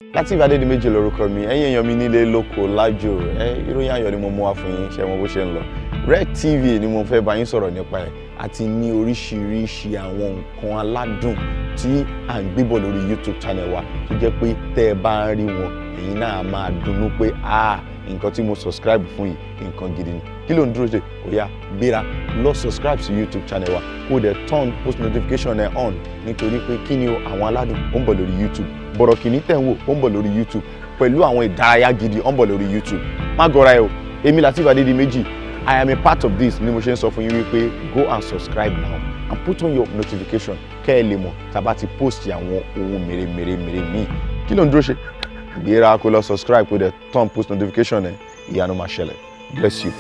Lateef Adédìméjì lórúkọ mi, ẹ̀yin èèyàn mi nílé lóko lájò, ìròyìn ayọ̀ ni mo mú wá fún yín, ṣé mo bó ṣe ń lọ. Rec TV ni mo fẹ́ bá yín sọ̀rọ̀ nípa ẹ̀, àti ní oríṣiríṣi àwọn nǹkan aládùn tí à ń gbébọ̀ lórí YouTube channel wa tó jẹ́ pé tẹ́ ẹ bá ń rí wọn, ẹ̀yin náà máa dunnú pé nǹkan tí mo subscribe fún yìí nǹkan gidi ni. Kí ló ń dúró ṣe? Ó yá gbéra lọ subscribe sí YouTube channel wa kó dẹ̀ turn post notification ẹ̀ on nítorí pé kí ni àwọn aládùn ó ń bọ̀ lórí YouTube. Bọ̀rọ̀ kìíní tẹ̀ ń wò ó ń bọ̀ lórí YouTube pẹ̀lú àwọn ìdárayá gidi ó ń bọ̀ lórí YouTube. Má gọra ẹ o, èmi Lateef Adédìméjì, I am a part of this ni mo ṣe ń sọ fún yín wípé go and subscribe now and put on your notification kẹ́ ẹ lè mọ̀ tá a bá ti post àwọn ohun mèremère míì. Kí ló ń dúró ṣe? Gbéra kó lọ subscribe kó dẹ̀ turn post notification ẹ̀, ìyanu máa ṣẹlẹ̀. Bless you.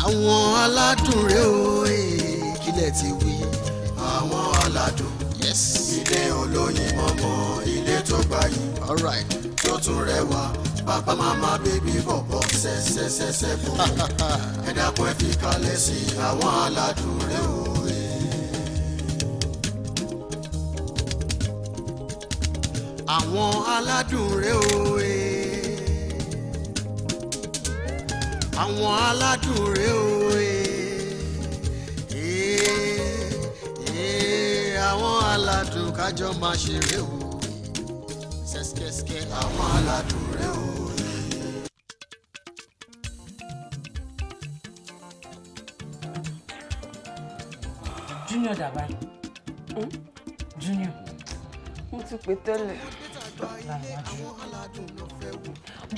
Àwọn aládùn rẹ̀ o kílẹ̀ ti wí. Àwọn aládùn ilé olóyin mọ́mọ́ ilé tó gbayì tó tún rẹwà bàbá màmá bébí bọ̀bọ̀ ṣẹ̀ṣẹ̀ṣẹ̀ṣẹ̀ bò ẹ dákun ẹ fi kalẹ̀ sí àwọn aládùn rẹ̀ o. Àwọn aládùn rẹ̀ o àwọn aládùn rẹ̀ o àwọn aládùn kájọ máa ṣeré o ṣẹ́ṣkẹ́ṣkẹ́ àwọn aládùn rẹ̀ o. Junior dàbá Junior. Mo ti pè tẹ́lẹ̀.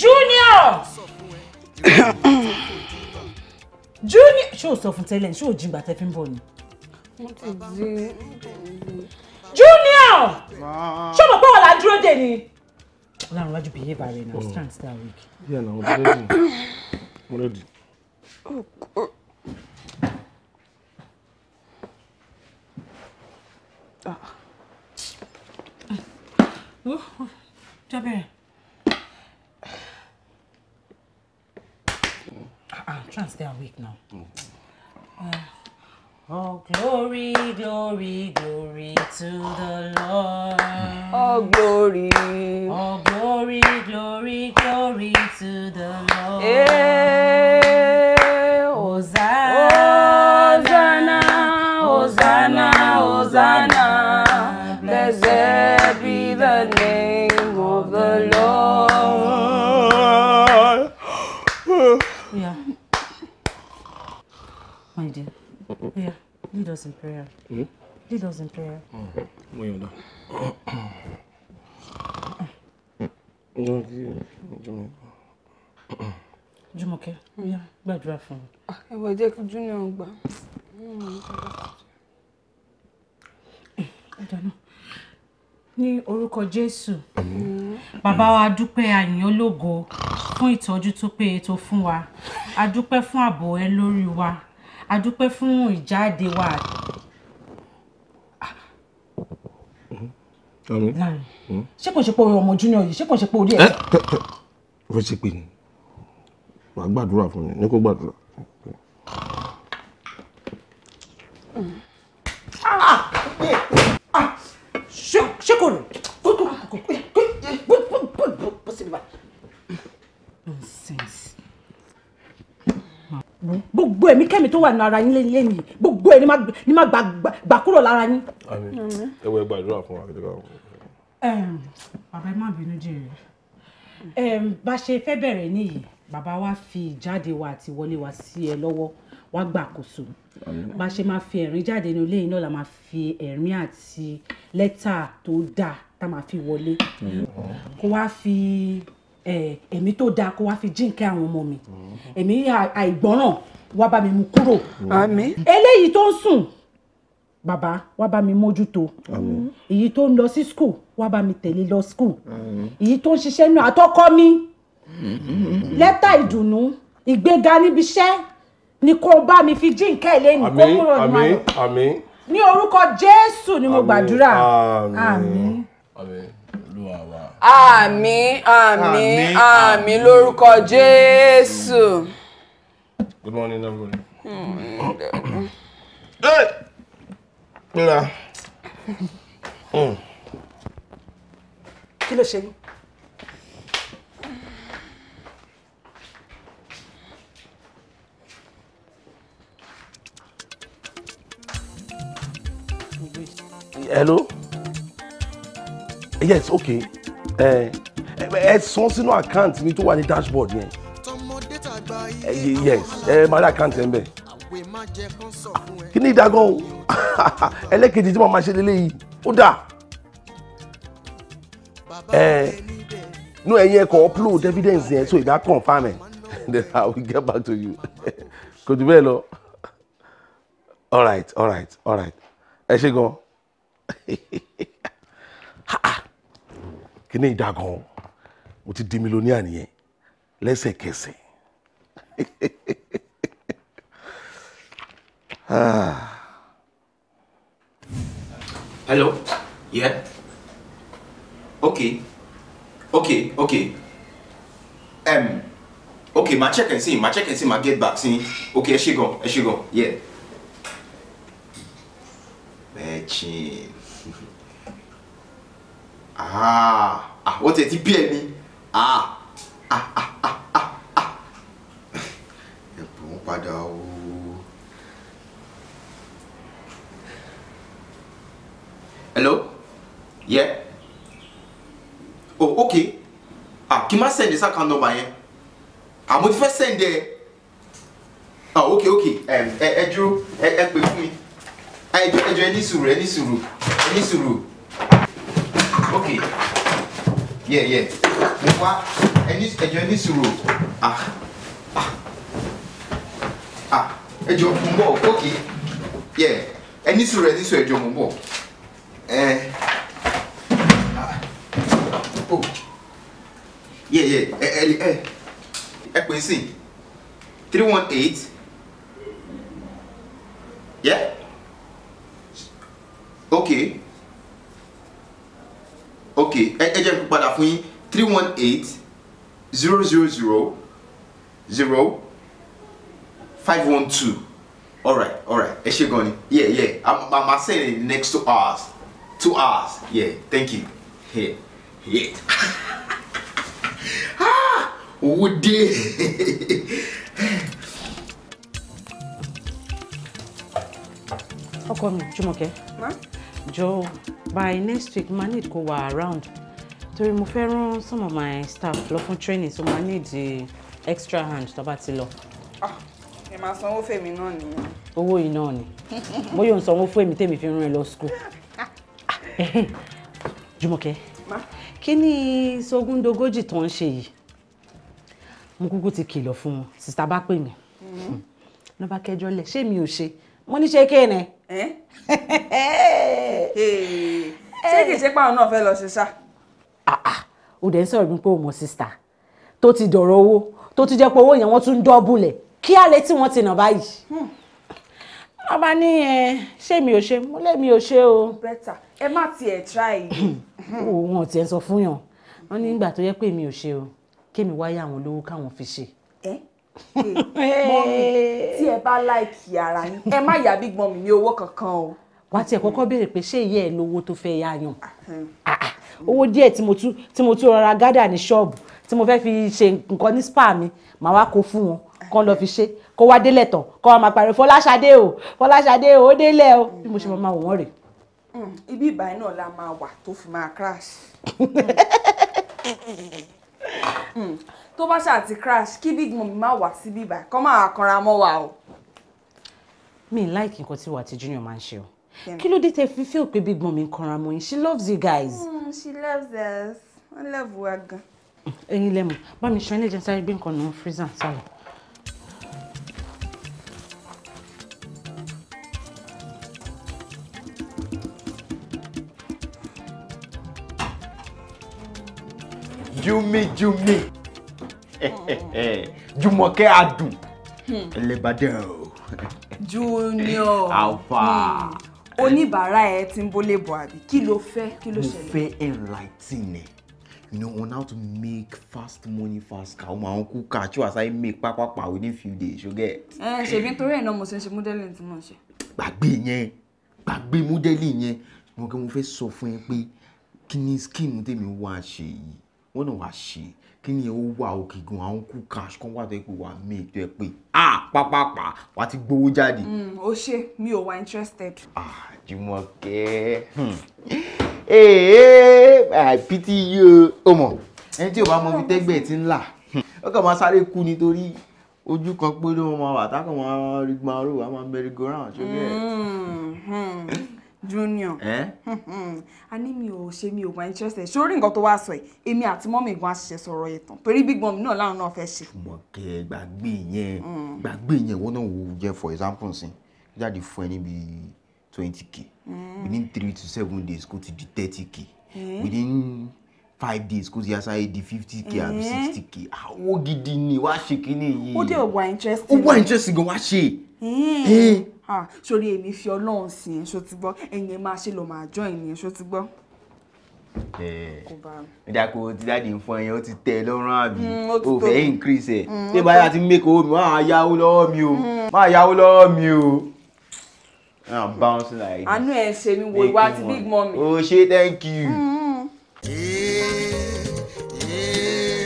Junior! Junior! Ṣé o sọ fún tẹ́lẹ̀ ṣé o jí ìgbà tẹ́ fi ń bọ̀ ni? Mo ti jí. Junior! Ṣé o mọ̀ pé wọ́n là ń dúró dè ni? Ọlọ́run wájú behave rẹ̀ náà, strength stay weak. Yeah, now I'm ready. Jabere. Trans, they are weak now. Oh, glory, glory, glory to the Lord. Oh, glory. Oh, glory, glory, glory to the Lord. Hosanna, Hosanna, Hosanna. Blessed be the name of the Lord. Yeah. My dear. Yeah. Lead us in prayer. Lead us in prayer. Jùmọ̀kẹ́, gbàdúrà fún mi. Ẹ wá jẹ́ kí Junior gbà. Ní orúkọ Jésù. Bàbá wa dúpẹ́ àyìn ológo fún ìtọ́jú tó péye tó fún wa. A dúpẹ́ fún ààbò ẹ lórí wa. A dúpẹ́ fún ìjáde wa. Láàrin. Ṣé kò ṣe pé ọmọ Junior yìí? Ṣé kò ṣe pé orí ẹ̀? Ó fẹ́ ṣe pé ni. Wàá gbàdúrà fún mi, ní kó gbàdúrà. Ṣé kò rẹ̀? Nonsense. Gbogbo ẹ̀mí kẹ́mi tó wà ní ara yín lẹ́yìn yìí, gbogbo ẹ̀ ní má gbà kúrò lára yín. Àmín. Ẹ wọ gbàdúrà fún wa. Bàbá ẹ má bínú jèrè. Bá ṣe fẹ́ bẹ̀rẹ̀ níyì, bàbá wa fi ìjáde wa àti wọlé wa sí ẹ lọ́wọ́, wá gbàkóso. Bá ṣe máa fi ẹ̀rín jáde nínú ilé yìí náà la máa fi ẹ̀rín àti lẹ́tà tó dáa tá máa fi wọlé. Kó wá fi ẹ̀mí tó dáa kó wá fi jíǹkẹ́ àwọn ọmọ mi. Ẹ̀mí àìgbọ́ràn wá bá mi mú kúrò. Àmín. Eléyìí tó ń sùn bàbá wá bá mi mójútó èyí tó ń lọ sí school wá bá mi tẹ̀lé lọ school èyí tó ń ṣiṣẹ́ náà àtọkọ mi lẹ́tà ìdùnnú ìgbéga níbi iṣẹ́ ni kò bá mi fi jíǹkẹ́ lẹ́nu kó múrò ní ayọ̀ àmín ní orúkọ Jésù ni mo gbàdúrà àmín. Àmín, àmín, àmín lórúkọ Jésù. Good morning, everybody. Hey! Mira. Kí ló ṣe yín? Hello? Yes, okay. Ẹ san sínú account mi tó wà ní dashboard yẹn. Yes, máa rí account ẹ̀ ń bẹ̀. Kí ni ìdágan o? Ẹlẹ́kejì tí mo máa ṣe lélẹ́yìí, ó dà. No, ẹ̀yin ẹ kọ upload evidence yẹn so ìdá confirm ẹ̀. Then I will get back to you. Kò jù bẹ́ẹ̀ lọ. All right. Ẹ ṣé gan. Kí ni ìdágan? Mo ti di mílíọ̀nìà nìyẹn lẹ́sẹ̀kẹsẹ̀. Hello? Yeah? Okay, okay. Okay, ma check and see, ma get back, see. Okay, she go, yeah. Betchin. What is it, me? Hello? Yeah? Oh, okay. Can I send this account number here? I'm going to send there. Okay. Drew, pay for me. Any suru. Okay. Yeah. Any suru. Ejo mumbo. Okay. Yeah. Any suru ejo mumbo. Oh. Yeah. Equity 318. Yeah. Okay. Agent padà fún yín 318 000 0512. All right. Ẹ ṣé gan ni. Yeah. I'm saying in the next 2 hours. 2 hours. Yeah. Thank you. Yeah. Would ọkọ mi Jùmọ̀kẹ́ jọ by next week ma need kó wà around torí mo fẹ́ rán some of my staff lọ fún training so ma need the extra hand tó bá ti lọ. Ẹ máa sanwó fèmí náà nìyẹn. Owó yìí náà ni bóyá òun sanwó fún èmi tèmi fi rán ẹ lọ school. Jùmọ̀kẹ́ kí ni sógúndogójì tó ń ṣe yìí mo kúkú ti kìlọ̀ fún wọn sista bá pè mí ló bá kẹjọ lẹ̀ ṣé mi ò ṣe mo ní ṣe kéènì. Ṣé kìí ṣe páwọn náà fẹ́ lọ ṣe ṣá? Ó dẹ̀ ń sọ̀rọ̀ bí pé ó mọ sista tó ti dọ̀rọ̀ owó tó ti jẹ́ pé owó yẹn wọ́n tún dọ́bùlẹ̀ kí á lè tí wọ́n ti nà báyìí. Wọ́n bá ní ṣé mi ò ṣe mo lé mi ò ṣe o. Better ẹ má tiẹ̀ try yìí. Wọn ò tiẹ̀ sọ fún yàn wọ́n ní ìgbà tó yẹ pé mi ò ṣe o kémi wáyé àwọn olówó káwọn fi ṣe. Mọ́mí tí ẹ bá láìkì ara yín ẹ má yà big mọ́mí ní owó kankan o. Wá tiẹ̀ kọ́kọ́ béèrè pé ṣé ìyá ẹ̀ lówó tó fẹ́ yá yàn. Owó díẹ̀ tí mo tún rọra gádà ní ṣọ́ọ̀bù tí mo fẹ́ fi ṣe nǹkan ní spa mi màá wá kó fún wọn kán lọ fi ṣe kó wá délẹ̀ tán kó wá máa pariwo Fọláṣadé o ó délẹ̀ o bí mo ṣe máa wò wọ́n rè. Ibi ìbàyẹn náà la máa wà tó fi máa crash. Tó bá ṣáà ti crash kí big mummy má wá sí bíbá kọ́ máa kanra mọ́ wa o. Mi like nǹkan tí wà tí Junior máa ń ṣe o. Kí ló dé tẹ́ fi feel pé big mummy ń kanra mọ́ yín? She loves you guys. She loves us. Wọ́n love wa gan. Ẹyin lẹ́mu bá mi ṣan ilé ìjẹun sáré gbé nǹkan nù freezer sálọ. Jumi. Jùmọ̀kẹ́ adùn. Ẹlẹ́bàdàn. Junior. Alpha. Oníbàárà ẹ ti ń bólé bọ̀ àbí? Kí ló fẹ́? Kí ló Mo ṣẹlẹ̀? fẹ́ enlighten ẹ. You know, on how to make fast money fast car. My uncle catch you as I make papa within few days, you get. Ṣèbí nítorí ẹ̀ náà mo ṣe ń ṣe modeling tí mo ń ṣe. Gbàgbé modeling yẹn. Mo fẹ́ sọ fún ẹ pé kí ni scheme tèmi wá ṣe yìí. Wọ́n náà wá ṣe. Kí ni ó wà òkè gan àwọn kú cash kan wà tó yẹ pé wà make tó yẹ pé pápápá wà ti gbowó jáde. Ó ṣe mi ò wá interested. Jùmọ̀kẹ́. I pity you. Ó mọ̀, ẹni tí ò bá mọ ibi tẹ́gbẹ̀ẹ́ ti ń là. Ó kàn máa sáré kú nítorí ojú kan pé ló máa wà tákàn máa rí gbàrú wà máa merry go round ṣókè. Junior. A ní mi ò wá interested. Sórí nǹkan tó wá sọ yìí, èmi àti mọ́mì gan àṣìṣe sọ̀rọ̀ yẹn tán. Torí big mom náà láwọn náà fẹ́ ṣe. Jùmọ̀kẹ́ gbàgbé yẹn wọ́n náà wò jẹ́ for example sin jáde fún ẹ níbi 20k within 3 to 7 days kó ti di 30k within 5 days kó ti yasa di 50k àbí 60k owó gidi ni wàá ṣe kíní yìí. Ó dé wá interested. Ó wá interested gan wá ṣe. Sórí èmi fi Ọlọ́run sí ẹ̀ ṣó ti gbọ́ ẹ̀yin máa ṣe lọ máa join ẹ̀ ṣó ti gbọ́. Ìdáko ti dáàdi ń fún ẹyẹ ó ti tẹ lọ́rùn àbí ó fẹ́ increase ẹ̀ tí báyà ti make owó mi máa yáwó lọ́wọ́ mi o. I'm bouncing like this. Àánú ẹ̀ ṣe mi wo ìwà àti big mommy. Oh ṣe thank you.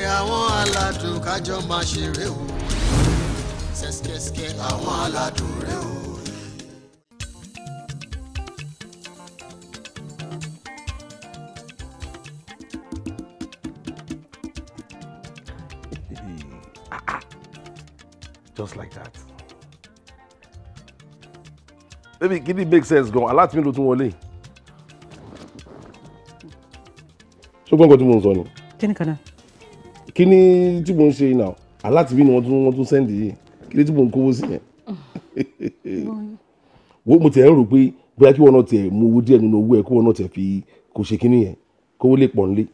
Àwọn aládùn kájọ máa ṣeré o. Ṣẹ́ṣkẹ́ṣkẹ́ àwọn aládùn rẹ o. Just like that. Baby, kí ni make sense gan? Alert mi ló tún wọlé. Ṣùgbọ́n nǹkan tí mo ń sọ ni. Kí ni kan náà? Kí ni tí mo ń ṣe náà? Alert mi ni wọ́n tún send yìí. Kí ni tí mo ń kówó sí yẹn? Wo mo tẹ̀ ń rò pé bóyá kí wọ́n náà tẹ̀ mú owó díẹ̀ nínú owó ẹ̀ kó wọ́n náà tẹ̀ fi kó ṣe kíní yẹn kówó lè pọ̀ nílé.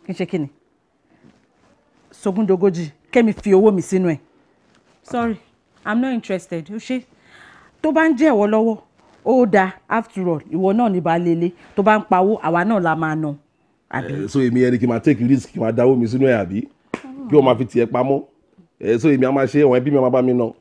Kí n ṣe kíni? Sógúndogójì kẹ́mi fi owó mi sínú ẹ̀. Sorry, I'm not interested. Ó ṣe tó bá ń jẹ́ ìwọ lọ́wọ́ ó dáa after all ìwọ náà ní balẹ̀lẹ̀ tó bá ń pawó àwa náà la máa ná. So èmi ẹni kí n máa take risk kí n máa dáwó mi sínú ẹ̀ àbí kí wọ́n máa fi tiẹ̀ pamọ́ so èmi á máa ṣe ẹ̀wọ̀n ẹbí mi máa bá mi ná.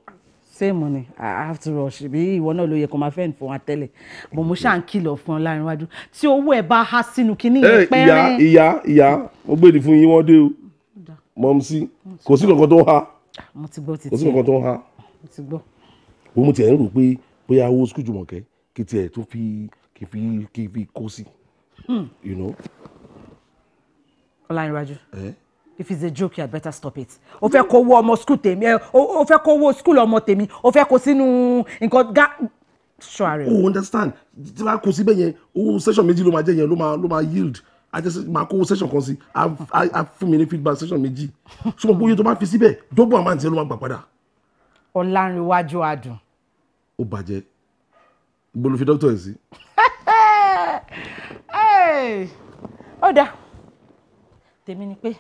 Same ni after all ṣèbí ìwọ náà ló yẹ kó máa fẹ́ǹ fún wa tẹ́lẹ̀ bọ̀ mo ṣáà ń kìlọ̀ fún ọ láàrin iwájú tí owó ẹ̀ bá há sínú kinní yẹn pẹ́rẹ́. ìyá mo gbèdì fún yín wọ́n dé o mọ̀mísí kò sí kankan tó ń há mo ti gbọ́ títí kò sí kankan tó ń há. mo ti gbọ́. wo mo tiẹ̀ ń rò pé bóyá owó sukùl Jùmọ̀kẹ́ kí tiẹ̀ tó fi kó sí. You know. Ọláníwájú. If it's a joke, you had better stop it. O fẹ́ kó owó ọmọ school tèmi, o fẹ́ kó owó school ọmọ tèmi, o fẹ́ kó sínú nǹkan ṣọ́ọ̀rẹ́. O understand? Tí wàá kó síbẹ̀ yẹn, owó session méjì ló máa jẹ́ yẹn ló máa yield. Àti máa kó owó session kan sí, a fún mi ní feedback session méjì. Ṣùgbọ́n bóyá tó bá fi síbẹ̀, double amount yẹn ló máa gbà padà. Ọláníwájú adùn. Ó bàjẹ́. Ibo ló fi doctor ẹ̀ sí? Ó dáa. Tèmi ni pé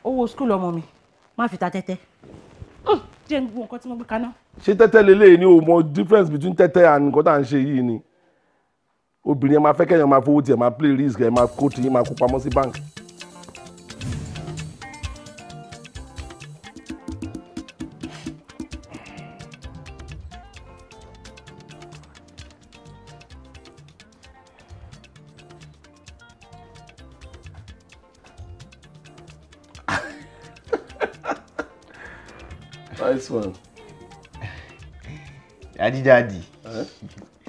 owó school ọmọ mi má fi ta tẹ́tẹ́ jẹ́ gbogbo nǹkan tí mo gbé kaná. Ṣé tẹ́tẹ́ lélẹ́yìí ni o mọ difference between tẹ́tẹ́ and nǹkan tá à ń ṣe yìí ni obìnrin ẹ máa fẹ́ kẹ́yàn máa fowó tiẹ̀ máa play risk ẹ máa kó tiyín máa kó pamọ́ sí bank. Nice one. Daddy.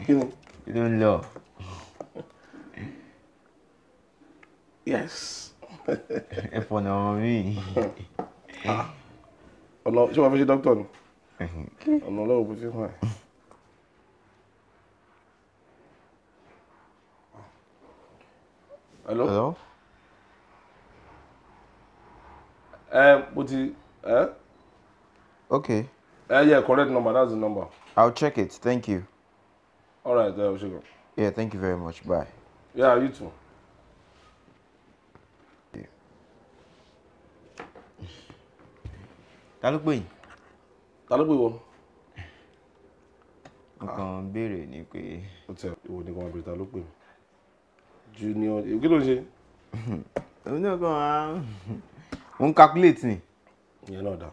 Kí ni? You don't love. Yes. Ẹ fọ̀nà ọmọ mi. Ọ̀nà ṣé wàá fi ṣe dókítà ni? Ọ̀nà ọlọ́run kò ṣe fún ẹ. Hello? Mo ti Okay. Yeah, correct number. That's the number. I'll check it. Thank you. All right, Oshego. Yeah, thank you very much. Bye. Yeah, you too. Ta ló pè yín? Ta ló pè wọ? Nǹkan béèrè ni pé. Ó tẹ ìwọ nìkan máa bèrè ta ló pè mí. Junior kí ló ń ṣe? Òun náà kàn á. Ó ń calculate ni. Ìyẹn náà dá.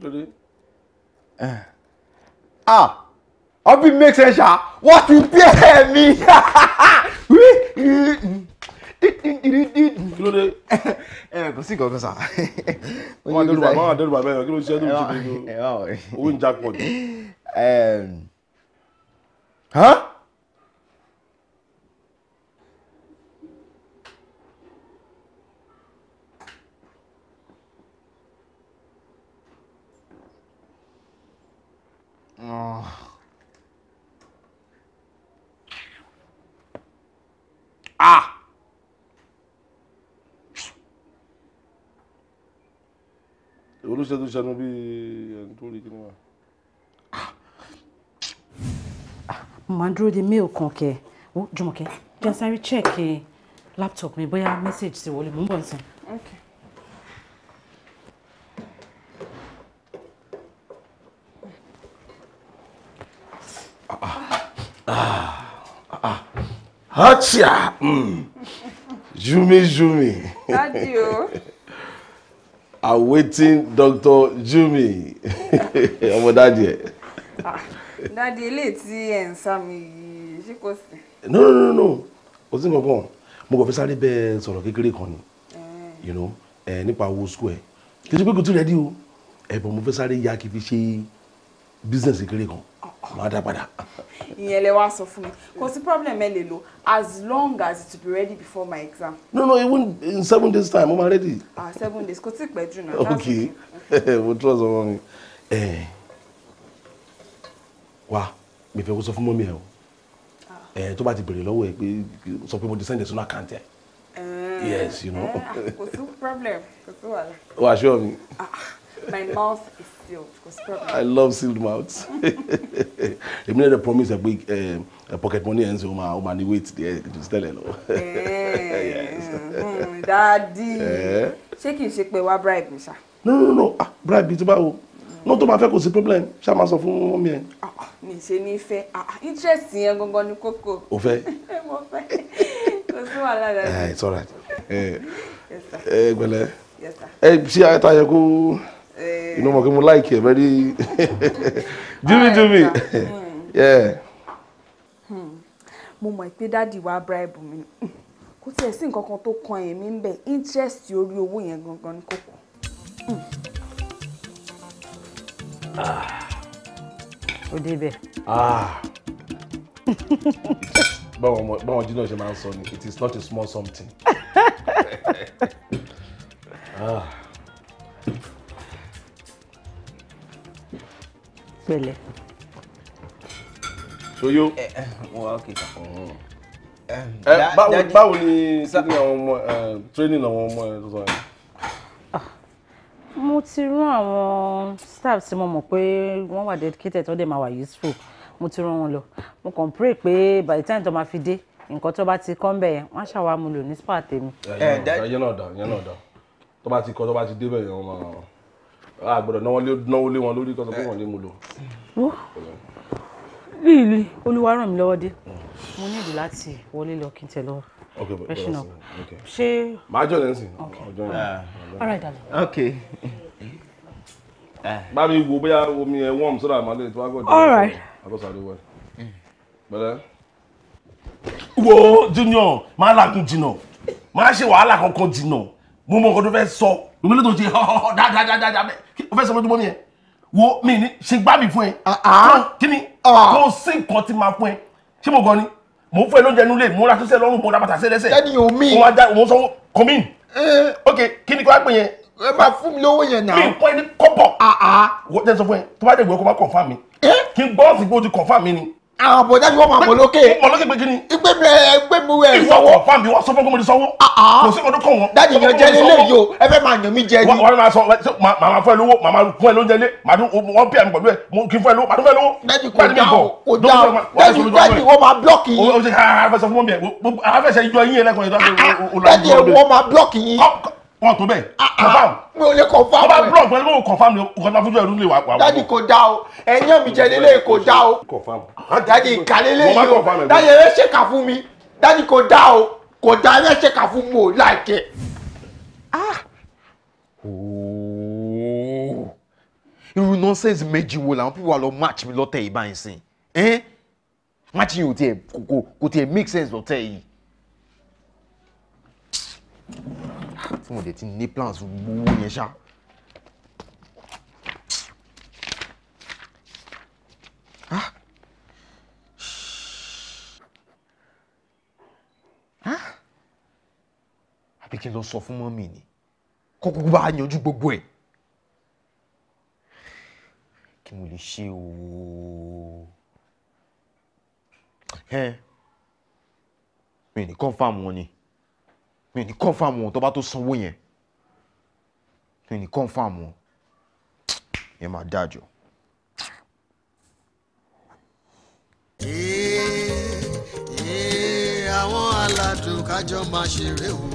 Lórí. Obi make sense ṣá. What ti pay me? Kí ló dé? Kò sí kankan sá. Máa dẹ́rù bàbá ẹ̀ kí ló ṣe é tó ń ṣe gbogbo owó ń jackpot. Olùṣẹ́ tó ṣẹnu bí ẹni tó rí kí ni wà. Mo máa ń dúró de mail kan kẹ Jùmọ̀kẹ́ jẹ́ sáré check laptop mi bóyá message ti wọlé mo ń bọ̀ nísìn. Okay. Hacha! Jumi. Daddy o. Awaiting Dr. Jumi. Ọmọ daddy ẹ. Daddy ilé tí ẹ̀ ń sá mi yìí ṣé kò sí. No. Kò sí nǹkan. Mo kàn fẹ́ sáré bẹ́ẹ̀ sọ̀rọ̀ kékeré kan ni. You know, nípa owó school ẹ̀. Kì í ṣe pé kò tún ready o. Ẹ̀bùn mo fẹ́ sáré ya kí n fi ṣe business kékeré kan. Máa dá padà. Ìyẹn lẹ wá sọ fún mi. Kò sí problem ẹ lè lò as long as it will be ready before my exam. No, even in 7 days time, I'm ready. 7 days. Kò tí pẹ́ jù náà. Okay. Mo trust ọmọ mi. Wá, mi fẹ́ kó sọ fún mọ́mí ẹ o. Tó bá ti bèrè lọ́wọ́ ẹ pé sọ pé mo ti send it sínú account ẹ. Yes, you know. Kò sí problem. Kò sí wàhálà. Wá assure me. My mouth is sealed. Kò sí problem. I love sealed mouths. Èmi náà dey promise ẹ pé pocket money ẹ̀ ń sọ o máa ní wait there to tell ẹ lọ. Daddy. Ṣé kìí ṣe pé wá bribe mi ṣá? No. Bribe bí tó bá wo. No tó bá fẹ́ kò sí problem. Ṣá máa sọ fún mọ́mí ẹ. Mi ṣe ní fẹ́. Interest yẹn gangan ni kókó. O fẹ́? Mo fẹ́. Kò sí wàhálà Daddy. It's alright. Yes sir. Gbẹ̀lẹ́. Yes sir. Ṣé ayẹta yẹ kó. You know, I'm like it, very Jumi. Yeah. Mo mọ̀ pé Daddy wá bribe mi. Kò tiẹ̀ sí nǹkan kan tó kan èmi ń bẹ̀. Interest orí owó yẹn gangan ni kókó. Ó débẹ̀. Báwọn jí náà ṣe máa ń sọ ni, it is not a small something. Pẹ̀lẹ́. Ṣoyó. Wọ́n wá okay. Báwo ni kí ni àwọn ọmọ training àwọn ọmọ ẹ tó sọ yẹn? Mo ti rán àwọn staff tí mo mọ̀ pé wọ́n wà dedicated tó dẹ̀ máa wà useful. Mo ti rán wọn lọ. Mo kàn pray pé by the time tó máa fi dé nǹkan tó bá ti kọ́ ń bẹ̀ yẹn wọ́n á ṣàwá mu lò ní spa tèmi. Ìyẹn náà dá. Tó bá ti kọ́ tó bá ti débẹ̀ yẹn wọ́n máa gbọ́dọ̀ náwó lé wọn lórí kọ́sọ̀ pé wọ́n lè mú lò. Líìlì Olúwa ràn mí lọ́wọ́ dé. Mo ní ìdí láti wọlé lọ kí n tẹ̀ lọ. Freshen up. Ṣé. Máa jọ lẹ́sìn. All right, darling. Okay. Bá mi wo bóyá omi ẹ̀ warm sódà máa lè tó wá gbọ́dọ̀. All right. Àgọ́sàdé wẹ̀. Bẹ̀rẹ̀. Wo Junior máa làkún jìnnà. Máa ṣe wàhálà kankan jìnnà. Mo mọ nǹkan tó fẹ́ sọ. Omi ló tó ṣe dáadáa bẹ́ẹ̀. O fẹ́ sọ fún ojúmọ́ mi yẹn. Wo mi ní ṣe gbá mi fún ẹ. Kí ni? Kò sí nǹkan tí máa fún ẹ. Ṣé mo gan ni? Mo fún ẹ lóúnjẹ nulẹ̀, mo ra sísẹ́ lọ́rùn, mo ra bàtà sí ẹlẹ́sẹ̀. Daddy o mi. Mo sọ come in. Ok, kí ni kí wàá pè yẹn? Ẹ máa fún mi lówó yẹn náà. Mi kọ́ ẹni kọ́pọ̀. Wọ́n jẹ́ sọ fún ẹ, tó bá dẹ̀ gbé ọkọ̀ máa confirm mi. Kí n gbọ́ sí pé o ti confirm mi ni. àwọn bọ̀dá ni wọ́n máa mọ̀ lókè. mọ̀ lókè pé kí ni. ìgbé mi wẹ̀ ìwọ confam mi wọ́n sọ fún mi di sanwó. kò sí ọdún kan wọn. dáàdì yan jẹ́ lélẹ̀ yìí o ẹ fẹ́ máa yàn mí jẹ ni. wọ́n máa sọ màmá fún ẹ lówó màmá fún ẹ lóúnjẹ lé wọ́n bí àmì pẹ̀lú ẹ kí n fún ẹ lówó màá tún fún ẹ lówó. dáàdì kò dá o kò dá o dáàdì wọ́n máa blọ́ọ̀kì yín. o ṣe àfẹsẹ̀ fún mọ́mí ẹ̀ àfẹsẹ̀ ìjọ yín ẹlẹ́kùnrin dáàdì wọ́n máa blọ́ọ̀kì yín. wọ́n tó bẹ́ẹ̀ confam. mi ò lè confam ọba blọọgì pẹ̀lú kó confam ni ọkọta fúnjọ ẹrú lè wà. dáàdì kò dá o ẹ̀yán mi jẹ lélẹ̀ kò dá o. confam. dáàdì ìkàlélẹ̀ yìí o dáàdì ẹ ṣèkà fún mi dáàdì kò dá o kò dá ẹ ṣèkà fún mi o láìkẹ́. irú nọ́nsẹ̀nsì méjì wo làwọn pípọ̀ lọ match mi lọ́tẹ̀ yìí báyìí sìn match yìí kò tiẹ̀ make sense lọ́tẹ̀ yìí. tí mo dẹ̀ ti ní plans fún gbogbo yẹn ṣá. àbí kí n lọ sọ fún mọ́mì ni kó kúkú bá yanjú gbogbo ẹ̀. kí mo lè ṣe ooo. mi ní confam wọn ni mi ní confam wọn tó bá tó sanwó yẹn mi ní confam wọn yẹn máa dájọ́. àwọn aládùn kájọ máa ṣeré o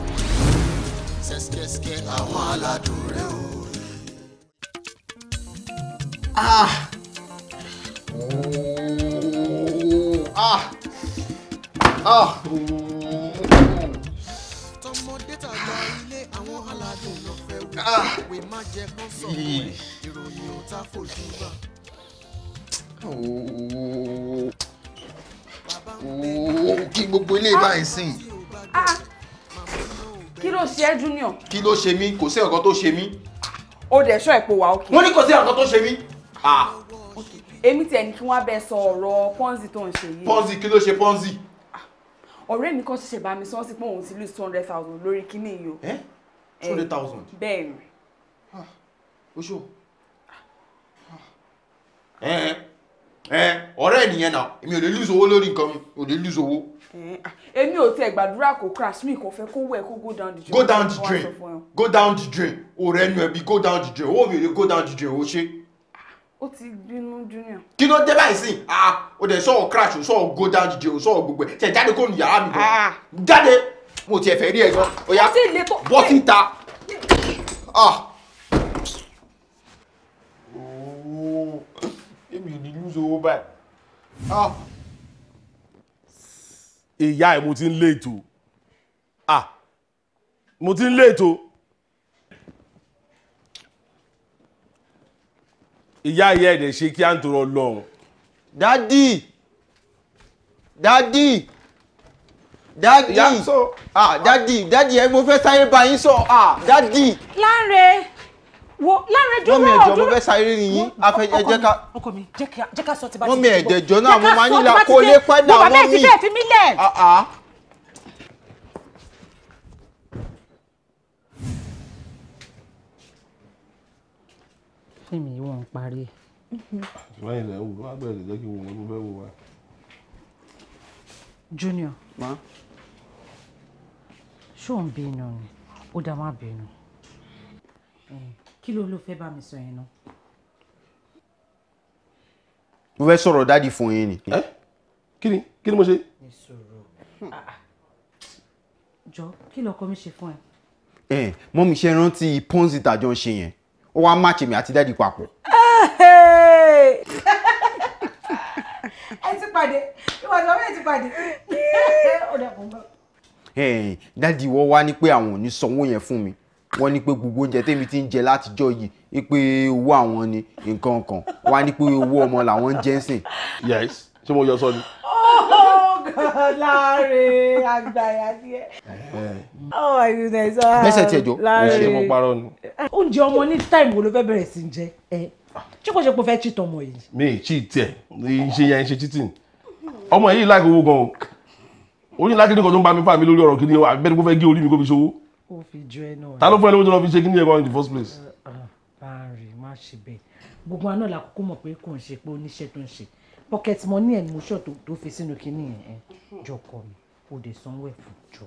ṣẹ́ṣkẹ́ṣkẹ́ àwọn aládùn rẹ o. tọmọdé tàgbà ilé àwọn aládùn ló fẹ́ wí má jẹ́ kó sọ̀rọ̀ ìròyìn ò tá fojú bá. kí gbogbo ilé báyìí sìn. kí ló ṣe ẹ́ Junior. kí ló ṣe mí kò sí nǹkan tó ṣe mí. ó dẹ̀ ṣọ́ ẹ̀pọ̀ wà òkè. wọ́n ní kò sí nǹkan tó ṣe mí. èmi tiẹ̀ ní kí wọ́n bẹ sọ ọ̀rọ̀ Ponzi tó ń ṣe yìí. Ponzi kí ló ṣe Ponzi. ọ̀rẹ́ mi kan ṣẹ̀ṣẹ̀ bá mi sọ sí pé òun ti lose 200,000 lórí kíní yìí o. 200,000. bẹ́ẹ̀ ni. ó ṣó. ọ̀rẹ́ ènìyàn náà èmi ò lè lose owó lórí nǹkan mi ò lè lose owó. èmi ò tiẹ̀ gbàdúrà kó crash mi kò fẹ́ kó wẹ̀ kó go down the drain. go down the drain go down the drain ọ̀rẹ́ ẹnu ẹbí go down the drain owó mi ò lè go down the drain ó ṣe. ó ti bínú Junior. kí ló dé báyìí sí o dẹ̀ sọ̀rọ̀ crash o sọ̀rọ̀ go down the drain o sọ̀rọ̀ gbogbo ẹ̀ ṣe jáde kó nu yàrá mi gan jáde mo tiẹ̀ fẹ́ rí ẹ̀ gan ó yá bọ́ síta. èmi ò ní lose owó báyìí. ìyá ẹ̀ mo ti ń léètò mo ti ń léètò ìyá ìyá ẹ̀dẹ̀ ṣe kí á ń tọrọ lọ́hùn. dádì dádì ẹ mo fẹ́ sáré bá yín sọ dádì. Láre dúró mọ́mí ẹ̀jọ̀ mo fẹ́ sáré nìyí afẹ́jẹ́ jẹ́ ká. ọkọ mi jẹ́ ká sọ ti bá ti mọ́mí ẹ̀jẹ̀jọ́ náà mo máa nílò kó lè pẹ́ náà mọ́mí. bàbá ẹ̀ ti fẹ́ fi mí lẹ̀. fíìmù yìí wọ́n ń parí. báyìí lẹ́ wò wá bẹ̀rẹ̀ jẹ́ kí n wò wọ́n tó fẹ́ wò wá. Junior ṣó ń bínú ni ó dá má bínú kí ló fẹ́ bá mi sọ yẹn náà. mo fẹ́ sọ̀rọ̀ dádì fún yín ni. kí ni mo ṣe. jọ kí lọkọ mi ṣe fún ẹ. mọ́mí ṣe rántí Ponzi tàjọ ń ṣe yẹn ó wá máàkì mi àti dádì papọ̀. ẹ ti pàdé ìwà ìjọba ẹ ti pàdé ó dẹ̀ kó ń bọ̀. dádì wọ́n wá ní pé àwọn ò ní sanwó yẹn fún mi wọ́n ní pé gbogbo oúnjẹ tèmi ti ń jẹ látijọ́ yìí pé owó àwọn ni nǹkan kan wá ní pé owó ọmọ làwọn ń jẹ ń sìn. yes ṣé mo yọ sọ ni. Láre àgbàyà díẹ̀. Oh my goodness. bẹ́sẹ̀ tí ẹjọ́ ṣé mo parọ́ ni. oúnjẹ ọmọ ní táìmù wo ló fẹ́ bẹ̀rẹ̀ sí jẹ ṣé kò ṣe pé o fẹ́ cheat ọmọ yìí. mi ì cheat ẹ̀ ṣe yẹn ṣe cheating ọmọ yìí láì owó gan o ní lákìní kan tó ń bá mi fà mí lórí ọ̀rọ̀ kìíní abẹ́ni kó fẹ́ gé orí mi kó fi ṣòwò. ó fi jọ ẹ náà. ta ló fún ẹ lówó tó lọ fi ṣe kíní ẹ̀kọ́ in the first place. Báàrì má ṣe bẹ́ẹ̀ gbogbo àná la kúkú mọ̀ pé kò ń ṣe pé oníṣẹ́ tó ń ṣe pocket money ẹ̀ ni mo ṣọ́ tó fi sínú kinní ẹ̀ jọkọ mi ó dé sanwó ẹ̀ fún jọ.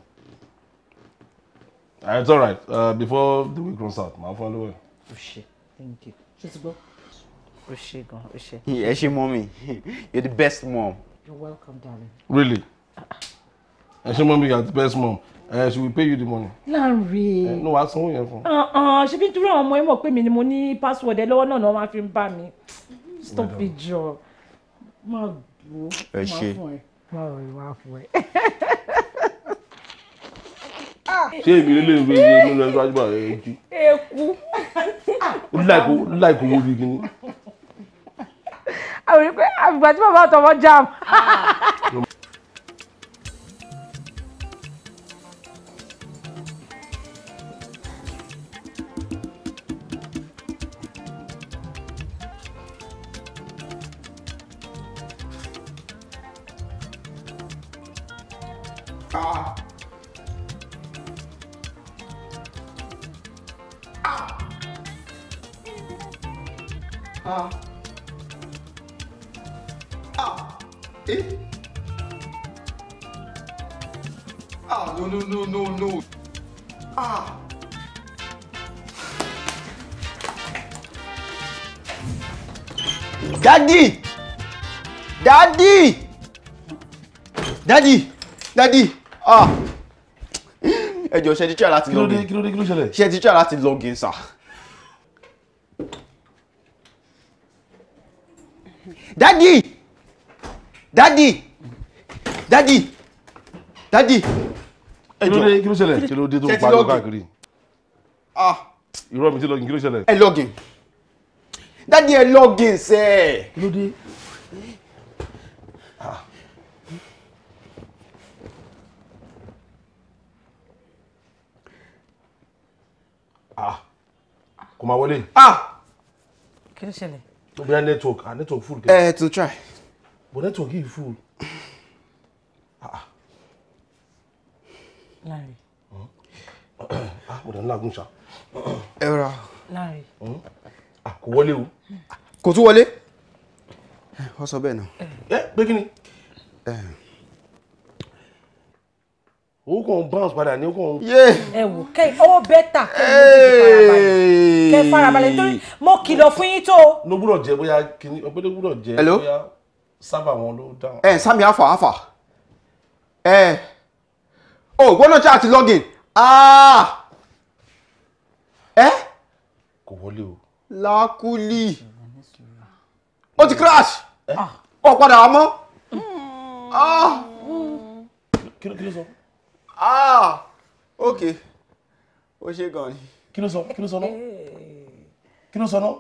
It's all right. Before the week runs out, my follow it. O ṣé, thank you. Ṣé ti gbọ́? O ṣé gan, o ṣé. Ẹ ṣé mommy, you're the best mom. You're welcome, darling. Really? And she mommy, you're the best mom. She will pay you the money. Lanre. No, what's wrong here for? Ṣé bí dúró àwọn ọmọ ẹ mọ̀ pé mi ni mo ní password ẹ lọ́wọ́ náà ni wọ́n máa fi ń bá mi. Stop it, jọ. Má gbó. Ẹ ṣé. Má rọ̀ ìwà fún ẹ. Ṣé èmi lè rí inú rẹ̀ ṣáájú bá rẹ̀ jí? Eku. Ó láìkó owó bí kíní. Àwọn ìpè àgbà tí bàbá àtọwọ́ jam. No. Daddy! Ẹ jọ̀ọ́ ṣé ti try láti login. Kí ló ṣẹlẹ̀? Ṣé ti try láti login sir? Daddy! Ẹ jọ̀ọ́. Kí ló ṣẹlẹ̀? Kí ló dé tó ń pariwo káàkiri? Irọ́ mi ti login, kí ló ṣẹlẹ̀? Ẹ login. Daddy ẹ login sẹ́. Kí ló dé? Kò máa wọlé. Kí ló ṣẹlẹ̀? Tó bí i network full. To try. But network yìí full. Lanre. Mo dẹ̀ ń lágùn ṣá. Ẹ rà. Lanre. Kò wọlé o. Kò tún wọlé. Wọ́n sọ bẹ́ẹ̀ náà. Pé kí ni? Ó kàn bounce padà ní ó kàn. Ẹ wò kẹ́ ọwọ́ bẹ́tà kẹ́ farabalẹ̀ nítorí mo kìlọ̀ fún yín tó. Ló gbúdọ̀ jẹ́ bóyá kíní ọpẹ́ ló gbúdọ̀ jẹ́ bóyá sábà wọn ló dáhùn. Sami afa. Gbọ́dọ̀ tí a ti login. Kò wọlé o. Lákúlì. Ó ti crash. Ó padà wá mọ́. Kí ló sọ? Okay. Ó ṣe gan ni. Kí ló sọ náà? Kí ló sọ náà?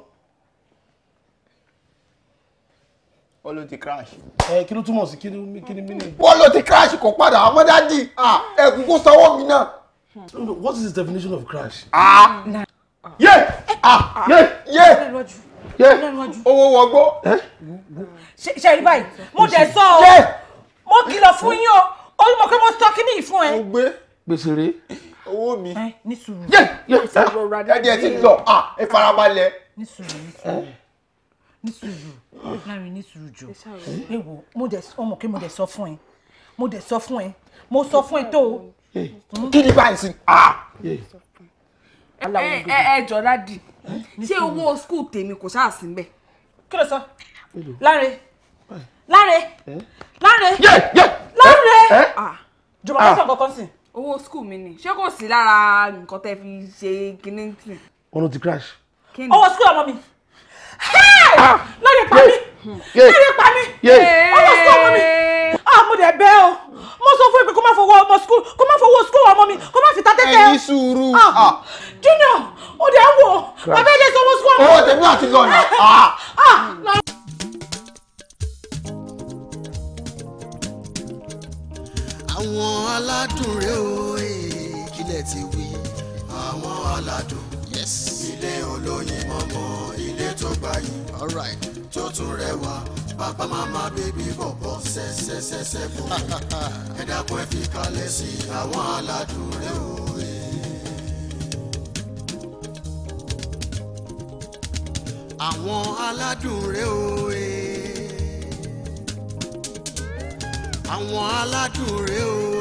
Wọ́n ló ti crash. Kí ló túmọ̀ sí kí ni mí? Wọ́n ló ti crash kò padà wá mọ́ Daddy. Ẹ̀kú kó sanwó mi náà. What is the definition of crash? Owó wọgbó. Ṣé rí báyìí? Mo dẹ̀ sọ ọ́. Mo kìlọ̀ fún yín o. Olúmọ̀ pé mo sọ kíní yìí fún ẹ. Mo gbé gbèsè rè. Owó mi. Ní sùúrù. Daddy ẹ ti lọ. Ẹ farabalẹ̀. Ní sùúrù. Láàrin ní sùúrù jọ. Ewo, mo dẹ̀ sọ fún ẹ. Mo sọ fún ẹ tó o. Kí ni báyìí sí? Ẹ jọ̀ọ́ Daddy. Ṣé owó school tèmi kò ṣáà sí ńbẹ̀? Kí ló sọ? Láre. Jọba ká sọ kankan sí. Owó school mi ni. Ṣé kò sí lára nǹkan tẹ́ fi ṣe kinní tì? Wọ́n ló ti crash. Owó school ọmọ mi. Láre pa mí. Owó school ọmọ mi. Mo dẹ̀ bẹ̀ ọ́. Mo sọ fún ẹ pé kó má fowó school ọmọ mi, kó má fi ta tẹ́tẹ́. Ẹ ní sùúrù. Junior, ó dẹ̀ ń wò. Abẹ́jẹ́ sọ owó school ọmọ mi. Owó tèmi àti lọ́nà. Àwọn aládùn rẹ̀ o, kílẹ̀ ti wí. Àwọn aládùn, ilé olóyin mọ́mọ́, ilé tó gbayì, tó tún rẹwà. Papa mama baby bọ̀bọ̀ sẹ́sẹ́sẹ́sẹ́ bò. Ẹ dákun ẹ fi kalẹ̀ sí àwọn aládùn rẹ̀ o. Àwọn aládùn rẹ̀ o. àwọn aládùn rèé o